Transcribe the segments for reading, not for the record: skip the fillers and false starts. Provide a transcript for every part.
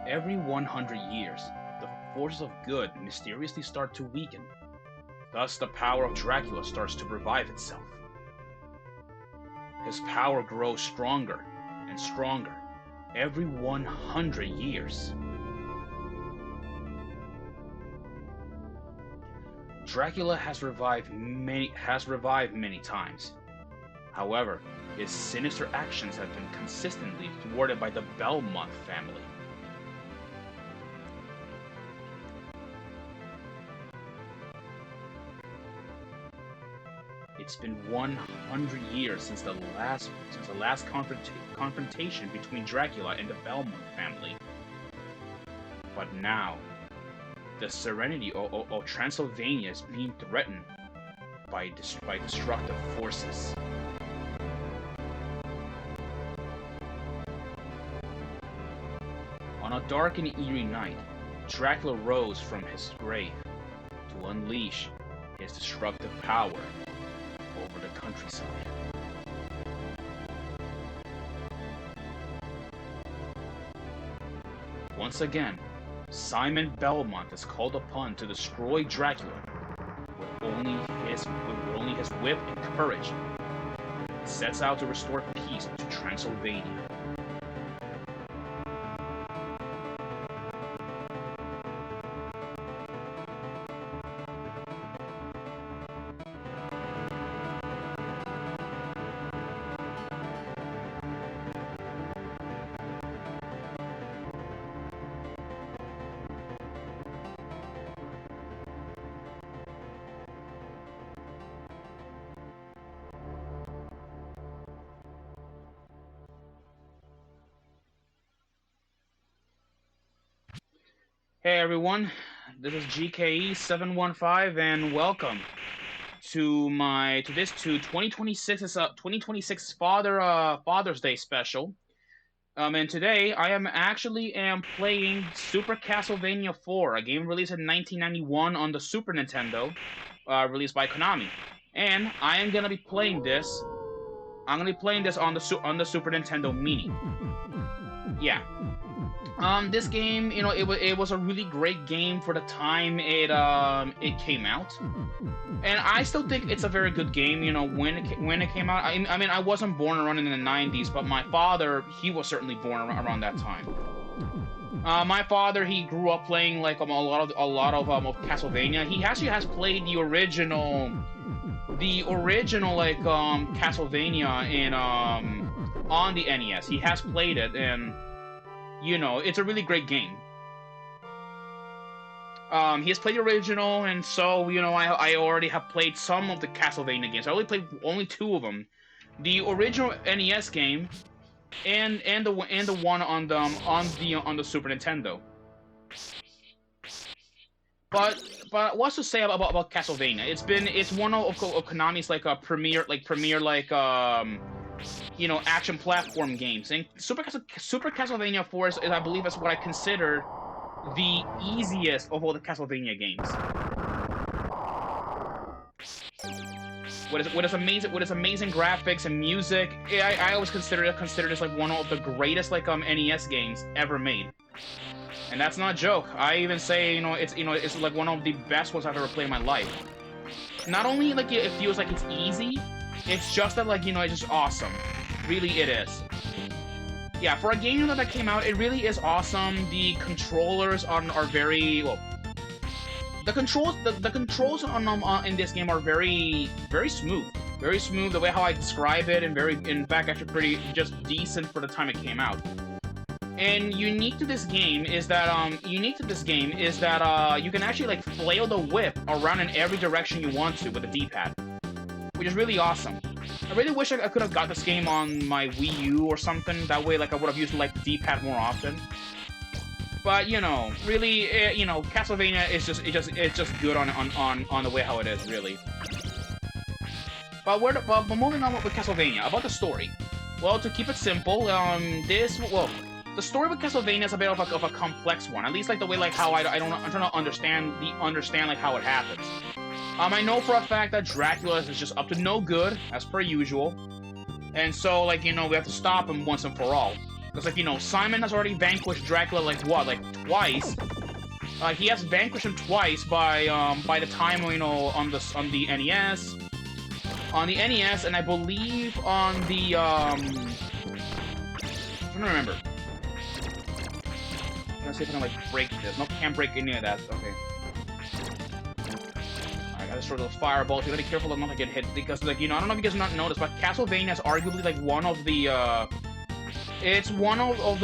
Every 100 years, the forces of good mysteriously start to weaken. Thus, the power of Dracula starts to revive itself. His power grows stronger and stronger every 100 years. Dracula has revived many times. However, his sinister actions have been consistently thwarted by the Belmont family. It's been 100 years since the last confrontation between Dracula and the Belmont family. But now, the serenity of Transylvania is being threatened by destructive forces. On a dark and eerie night, Dracula rose from his grave to unleash his destructive power over the countryside. Once again, Simon Belmont is called upon to destroy Dracula with only his wit and courage. He sets out to restore peace to Transylvania. Hey everyone, this is GKE715 and welcome to 2026 Father's Day special. And today I am playing Super Castlevania 4, a game released in 1991 on the Super Nintendo, released by Konami. And I am gonna be playing this. I'm gonna be playing this on the Super Nintendo Mini. Yeah. This game, it was a really great game for the time it came out, and I still think it's a very good game. When it came out, I mean, I wasn't born around in the 90s, but my father, he was certainly born around that time. My father, he grew up playing like a lot of Castlevania. He actually has played the original like Castlevania in on the NES. He has played it, and it's a really great game. He has played the original, and so, I already have played some of the Castlevania games. I only played two of them. The original NES game, and the one on the Super Nintendo. But what's to say about Castlevania? It's one of Konami's like a premier action platform games, and Super Castlevania 4 is, I believe, is what I consider the easiest of all the Castlevania games. What is amazing graphics and music. I always consider this like one of the greatest NES games ever made, and that's not a joke. I even say it's like one of the best ones I've ever played in my life. Not only it feels like it's easy, it's just that it's just awesome. Really, it is. Yeah, for a game that came out, it really is awesome. The controllers are very well. The controls in this game are very smooth. Very smooth. The way how I describe it, and in fact, actually pretty just decent for the time it came out. And unique to this game is that you can actually flail the whip around in every direction you want to with the D-pad, which is really awesome. I really wish I could have got this game on my Wii U or something. That way, I would have used the D-pad more often. But really, Castlevania is just good on the way how it is, really. But moving on with Castlevania, about the story. Well, to keep it simple, the story with Castlevania is a bit of a complex one. At least like the way like how I'm trying to understand like how it happens. I know for a fact that Dracula is just up to no good, as per usual. And so, like, you know, we have to stop him once and for all. Because, like, you know, Simon has already vanquished Dracula, like, what? Like, twice? He has vanquished him twice by the time, you know, on the NES. On the NES, and I believe on the, I'm trying to remember. I'm trying to see if I can, like, break this. Nope, can't break any of that. Okay. I gotta destroy those fireballs. You gotta be careful not to get hit, because, like, you know, I don't know if you guys not noticed, but Castlevania is arguably, like, one of the, it's one of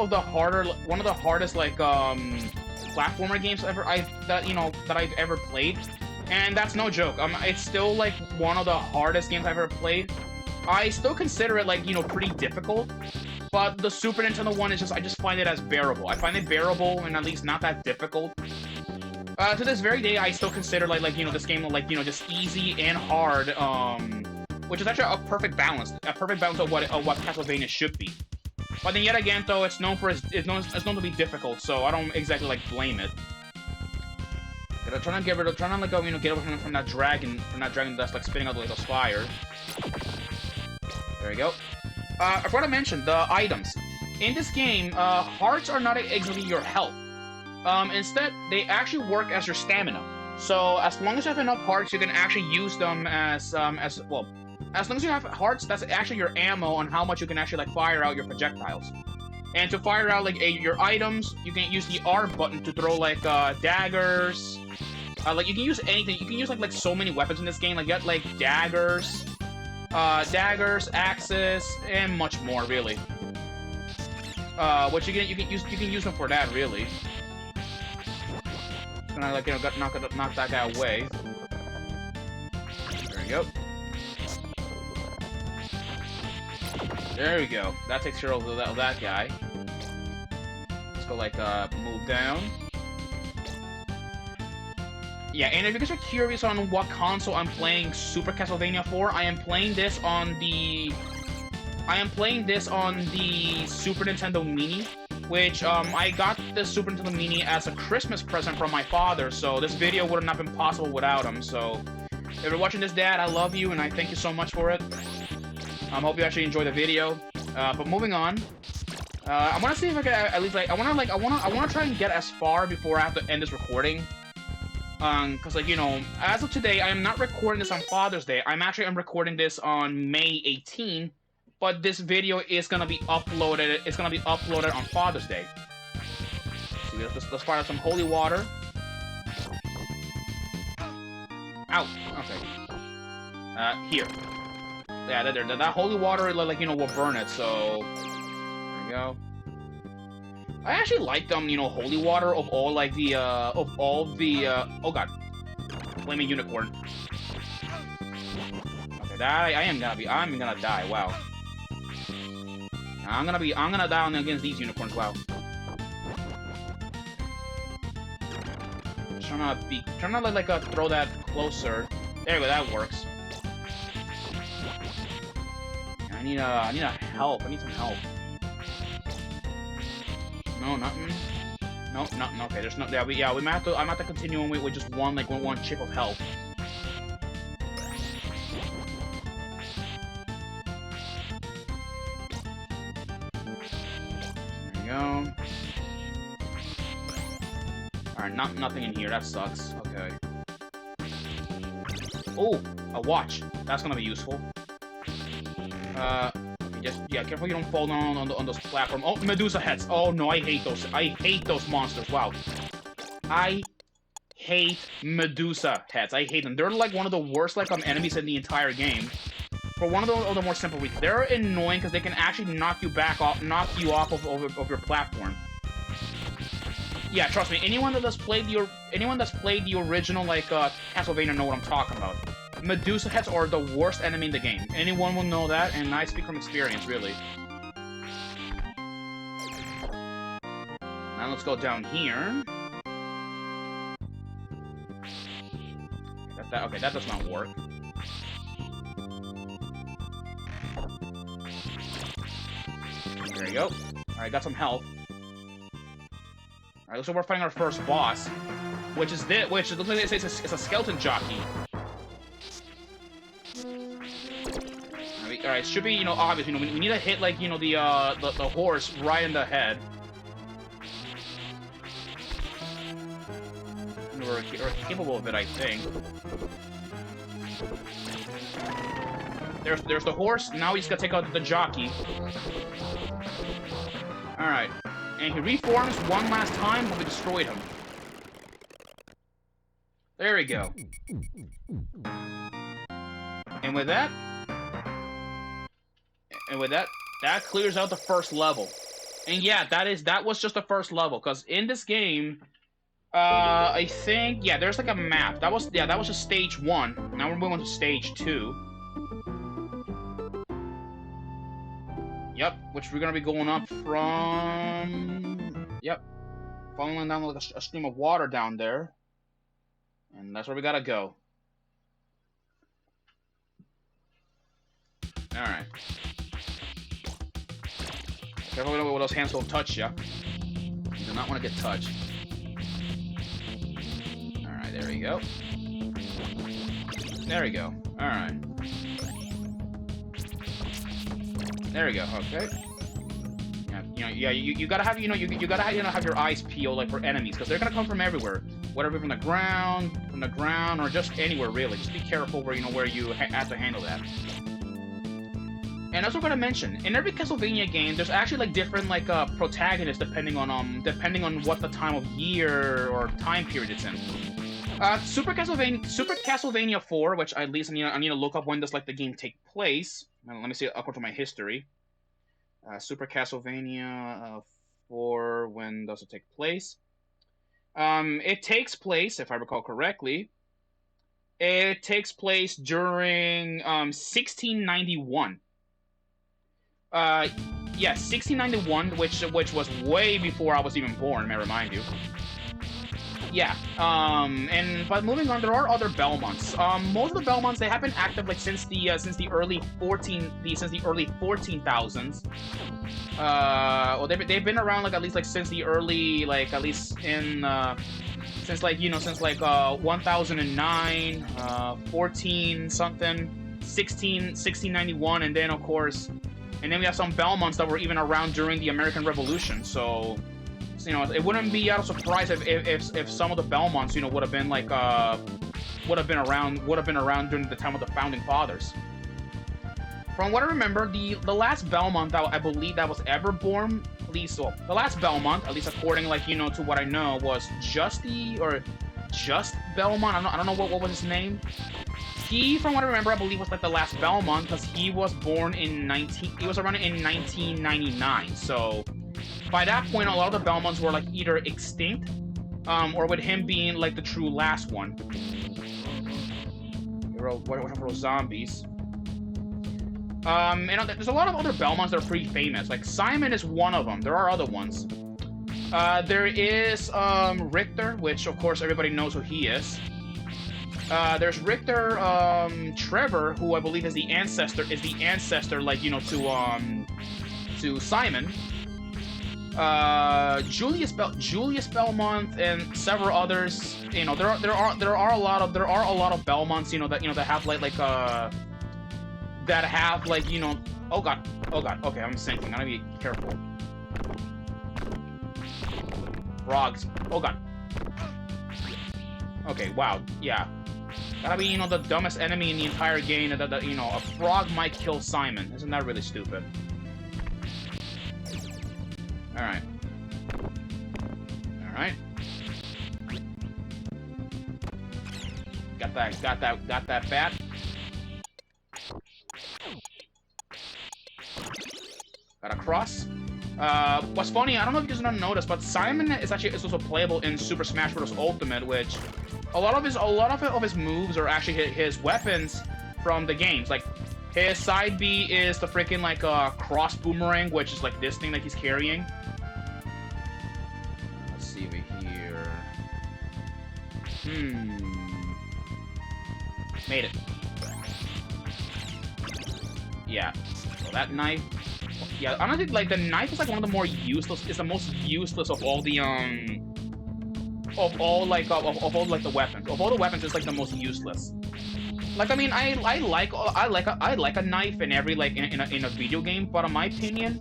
the hardest, like, platformer games that I've ever played. And that's no joke. It's still, like, one of the hardest games I've ever played. I still consider it, like, you know, pretty difficult. But the Super Nintendo one is I just find it as bearable. I find it bearable and at least not that difficult. To this very day, I still consider, like, you know, this game, like, you know, just easy and hard, which is actually a perfect balance of what Castlevania should be. But then yet again, though, it's known to be difficult, so I don't exactly, like, blame it. I'm trying to get away from that dragon that's, like, spitting out those fires. There we go. I forgot to mention the items. In this game, hearts are not exactly your health. Instead, they actually work as your stamina. So, as long as you have enough hearts, you can actually use them as long as you have hearts, that's actually your ammo on how much you can actually, like, fire out your projectiles. And to fire out, like, your items, you can use the R button to throw, like, daggers. Like, you can use anything. You can use, like so many weapons in this game. Like, you got, like, daggers, axes, and much more, really. Which you can use them for that, really. Gonna, like, you know, knock that guy away. There we go. There we go. That takes care of that guy. Let's go, like, move down. Yeah, and if you guys are curious on what console I'm playing Super Castlevania for, I am playing this on the Super Nintendo Mini, which, I got the Super Nintendo Mini as a Christmas present from my father, so this video would have not been possible without him, so if you're watching this, Dad, I love you, and I thank you so much for it. Hope you actually enjoy the video. But moving on, I want to see if I can at least, like, I want to try and get as far before I have to end this recording. Cause, like, you know, as of today, I am not recording this on Father's Day. I'm recording this on May 18, but this video is gonna be uploaded. It's gonna be uploaded on Father's Day. See, let's fire some holy water. Ow. Okay. Here. Yeah, that holy water, like, you know, will burn it. So there we go. I actually like you know, holy water of all, like, the, oh god. Flaming unicorn. Okay, that, I'm gonna die, wow. I'm gonna die against these unicorns, wow. Trying to, like, throw that closer. There we go, that works. I need help, I need some help. No, nothing. No, okay, there's no, yeah, I'm gonna have to continue with just one chip of health. There we go. Alright, nothing in here, that sucks. Okay. Oh, a watch. That's gonna be useful. Yeah, careful you don't fall down on those platforms. Oh, Medusa heads. Oh no, I hate those. I hate those monsters. Wow. I hate Medusa heads. I hate them. They're, like, one of the worst, like, enemies in the entire game. For one of the more simple reasons. They're annoying because they can actually knock you off of your platform. Yeah, trust me. Anyone that's played the original, like, Castlevania know what I'm talking about. Medusa heads are the worst enemy in the game. Anyone will know that, and I speak from experience, really. Now let's go down here. Okay, that does not work. There you go. Alright, got some health. Alright, looks like we're fighting our first boss. Which is this, which looks like it's a skeleton jockey. Alright, should be, you know, obvious. You know, we need to hit, like, you know, the horse right in the head. We're capable of it, I think. There's the horse. Now he's gonna take out the jockey. Alright. And he reforms one last time, but we destroyed him. There we go. And with that, that clears out the first level. And yeah, that was just the first level, because in this game, I think, yeah, there's like a map. That was just stage 1. Now we're moving to stage 2. Yep, which we're gonna be going up from... Yep. Following down like a stream of water down there. And that's where we gotta go. Alright. Careful with those hands don't touch ya. You do not want to get touched. Alright, there we go. There we go. Alright. There we go, okay. Yeah, you gotta have, you gotta have your eyes peeled, like, for enemies, because they're gonna come from everywhere. Whatever, from the ground, or just anywhere, really. Just be careful where, where you have to handle that. And also gotta mention, in every Castlevania game, there's actually, like, different, like, protagonists depending on what the time of year or time period it's in. Super Castlevania 4, which at least I need to look up when does, like, the game take place. Let me see, according to my history. Super Castlevania 4, when does it take place? It takes place, if I recall correctly, it takes place during 1691. Yeah, 1691, which was way before I was even born, may I remind you. Yeah, but moving on, there are other Belmonts. Most of the Belmonts, they have been active like since the early 14,000s. Well, they've been around like at least like since the early at least in since 1009, 14 something, 1691, and then of course, and then we have some Belmonts that were even around during the American Revolution. So it wouldn't be out of surprise if some of the Belmonts, would have been like would have been around during the time of the founding fathers. From what I remember, the last Belmont that I believe that was ever born, at least the last Belmont, at least according to what I know, was Just Belmont. I don't know what was his name. He, from what I remember, I believe was like the last Belmont because he was born in he was around in 1999. So by that point, a lot of the Belmonts were like either extinct, or with him being like the true last one. Watch out for those zombies. There's a lot of other Belmonts that are pretty famous. Like Simon is one of them. There are other ones. There is Richter, which of course everybody knows who he is. There's Richter, Trevor, who I believe is the ancestor, like to Simon. Julius Belmont and several others. There are a lot of Belmonts. That have that have oh god, okay, I'm sinking. I gotta be careful. Frogs. Oh god. Okay, wow, yeah. Gotta be, the dumbest enemy in the entire game that a frog might kill Simon. Isn't that really stupid? Alright. Alright. Got that bat. Got a cross. What's funny, I don't know if you guys noticed, but Simon is also playable in Super Smash Bros. Ultimate, which a lot of his moves are actually his weapons from the games. Like his side B is the freaking cross boomerang, which is like this thing that he's carrying. Let's see over here. Made it. Yeah. So that knife. Yeah, honestly, like, the knife is, like, one of the more useless, it's the most useless of all the, of all, like, of all, like, the weapons. Of all the weapons, it's, like, the most useless. Like, I mean, I like a knife in every, like, in a video game, but in my opinion,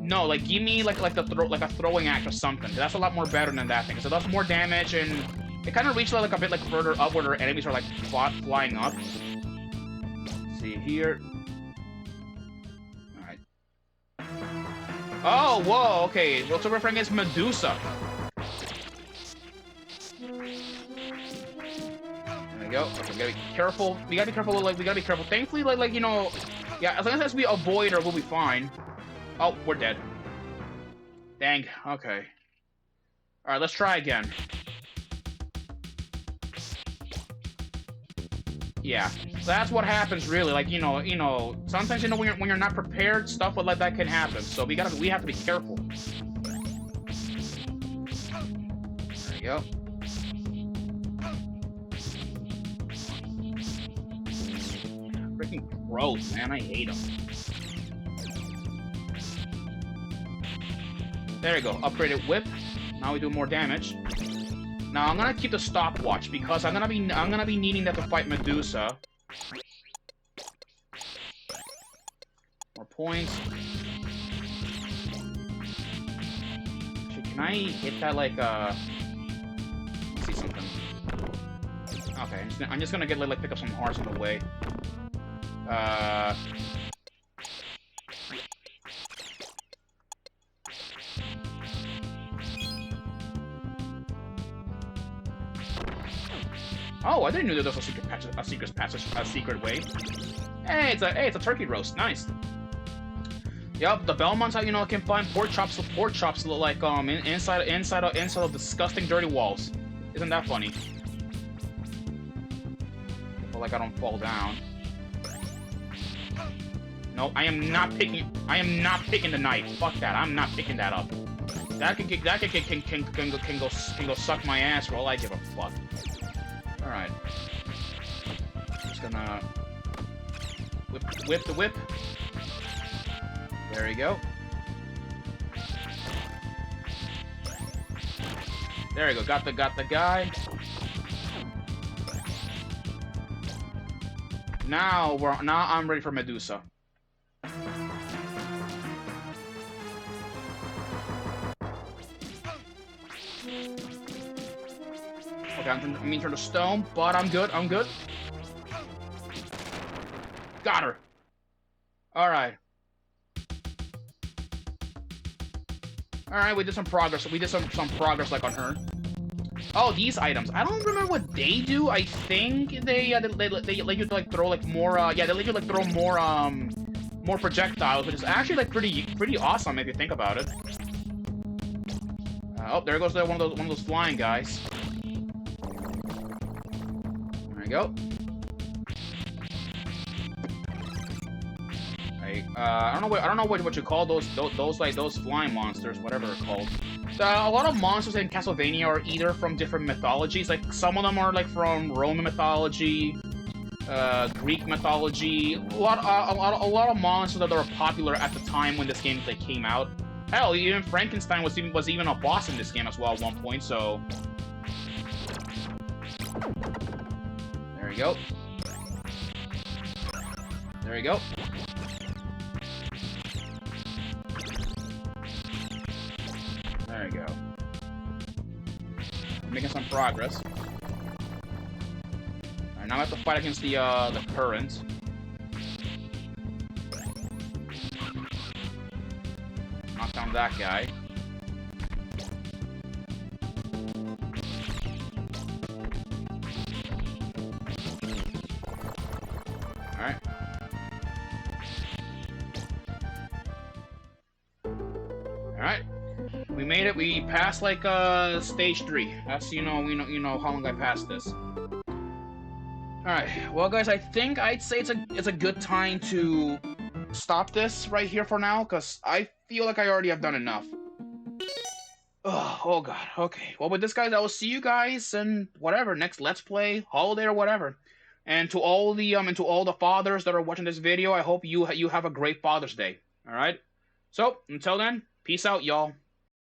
no, like, give me, like a throwing axe or something. That's a lot more better than that thing, because it does more damage, and it kind of reaches, like, a bit, like, further up where enemies are, like, flying up. Let's see here. Alright. Oh, whoa, okay. What's over friend is Medusa. There we go. Okay, we gotta be careful. We gotta be careful, like, we gotta be careful. Thankfully, like, you know, yeah, as long as we avoid her, we'll be fine. Oh, we're dead. Dang, okay. Alright, let's try again. Yeah, that's what happens, really. Like, you know, sometimes, you know, when you're not prepared, stuff like that can happen. So we have to be careful. There you go. Freaking gross, man. I hate them. There you go. Upgraded whip. Now we do more damage. Now I'm gonna keep the stopwatch because I'm gonna be needing that to fight Medusa. More points. Actually, can I hit that like let's see something. Okay, I'm just gonna get like pick up some hearts on the way. Oh, I didn't know there was a secret way. Hey, it's a turkey roast. Nice. Yep, the Belmonts, you know, can find pork chops look like inside of disgusting dirty walls. Isn't that funny? Well, like I don't fall down. No, I am not picking the knife. Fuck that. I'm not picking that up. That can go suck my ass for all I give a fuck. Alright. Just gonna whip the whip. There we go. There we go. Got the guy. Now I'm ready for Medusa. Okay, I'm mean turn to stone, but I'm good. Got her. All right. We did some progress. We did some progress, like, on her. Oh, these items. I don't remember what they do. I think they let you like throw like more. Yeah, they let you like throw more projectiles, which is actually like pretty awesome if you think about it. Oh, there goes one of those flying guys. There we go. I don't know what you call those flying monsters, whatever they're called. A lot of monsters in Castlevania are either from different mythologies. Like, some of them are like from Roman mythology, Greek mythology. A lot of monsters that were popular at the time when this game came out. Hell, even Frankenstein was even a boss in this game as well at one point. So there we go. There we go. There we go. We're making some progress. Alright, now I have to fight against the current. Knock down that guy. Alright. Alright. We made it. We passed like stage 3. That's you know how long I passed this. Alright, well guys, I think I'd say it's a good time to stop this right here for now, because I feel like I already have done enough. Oh god, okay. Well, with this, guys, I will see you guys in whatever next Let's Play, holiday, or whatever. And to all the fathers that are watching this video, I hope you have a great Father's Day. Alright? So, until then, peace out, y'all.